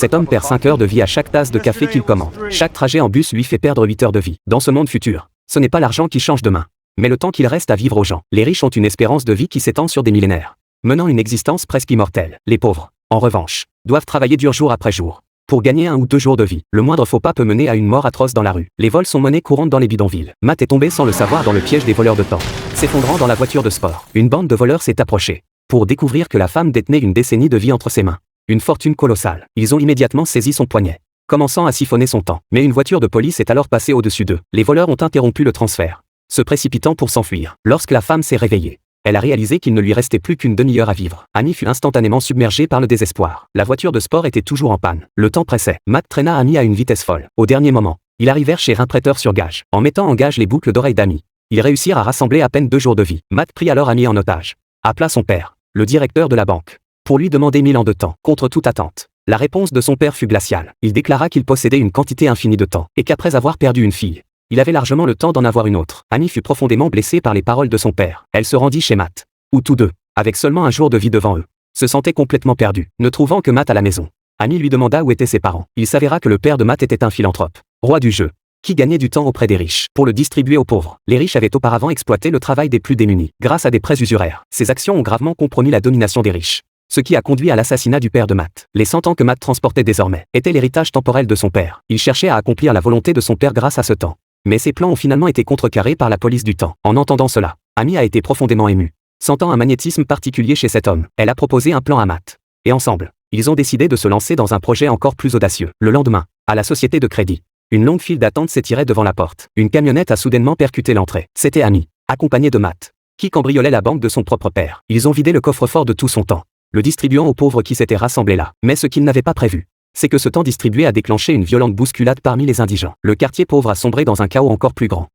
Cet homme perd 5 heures de vie à chaque tasse de café qu'il commande. Chaque trajet en bus lui fait perdre 8 heures de vie. Dans ce monde futur, ce n'est pas l'argent qui change demain, mais le temps qu'il reste à vivre aux gens. Les riches ont une espérance de vie qui s'étend sur des millénaires, menant une existence presque immortelle. Les pauvres, en revanche, doivent travailler dur jour après jour pour gagner 1 ou 2 jours de vie. Le moindre faux pas peut mener à une mort atroce dans la rue. Les vols sont monnaie courante dans les bidonvilles. Matt est tombé sans le savoir dans le piège des voleurs de temps. S'effondrant dans la voiture de sport, une bande de voleurs s'est approchée pour découvrir que la femme détenait une décennie de vie entre ses mains. Une fortune colossale. Ils ont immédiatement saisi son poignet, commençant à siphonner son temps. Mais une voiture de police est alors passée au-dessus d'eux. Les voleurs ont interrompu le transfert, se précipitant pour s'enfuir. Lorsque la femme s'est réveillée, elle a réalisé qu'il ne lui restait plus qu'une demi-heure à vivre. Amy fut instantanément submergée par le désespoir. La voiture de sport était toujours en panne. Le temps pressait. Matt traîna Amy à une vitesse folle. Au dernier moment, ils arrivèrent chez un prêteur sur gage. En mettant en gage les boucles d'oreilles d'Amy, ils réussirent à rassembler à peine 2 jours de vie. Matt prit alors Amy en otage, appela son père, le directeur de la banque, pour lui demander 1000 ans de temps. Contre toute attente, la réponse de son père fut glaciale. Il déclara qu'il possédait une quantité infinie de temps, et qu'après avoir perdu une fille, il avait largement le temps d'en avoir une autre. Amy fut profondément blessée par les paroles de son père. Elle se rendit chez Matt, où tous deux, avec seulement 1 jour de vie devant eux, se sentaient complètement perdus. Ne trouvant que Matt à la maison, Amy lui demanda où étaient ses parents. Il s'avéra que le père de Matt était un philanthrope, roi du jeu, qui gagnait du temps auprès des riches pour le distribuer aux pauvres. Les riches avaient auparavant exploité le travail des plus démunis grâce à des prêts usuraires. Ces actions ont gravement compromis la domination des riches, ce qui a conduit à l'assassinat du père de Matt. Les 100 ans que Matt transportait désormais étaient l'héritage temporel de son père. Il cherchait à accomplir la volonté de son père grâce à ce temps. Mais ses plans ont finalement été contrecarrés par la police du temps. En entendant cela, Amy a été profondément émue. Sentant un magnétisme particulier chez cet homme, elle a proposé un plan à Matt. Et ensemble, ils ont décidé de se lancer dans un projet encore plus audacieux. Le lendemain, à la société de crédit, une longue file d'attente s'étirait devant la porte. Une camionnette a soudainement percuté l'entrée. C'était Amy, accompagnée de Matt, qui cambriolait la banque de son propre père. Ils ont vidé le coffre-fort de tout son temps, le distribuant aux pauvres qui s'étaient rassemblés là. Mais ce qu'ils n'avaient pas prévu, c'est que ce temps distribué a déclenché une violente bousculade parmi les indigents. Le quartier pauvre a sombré dans un chaos encore plus grand.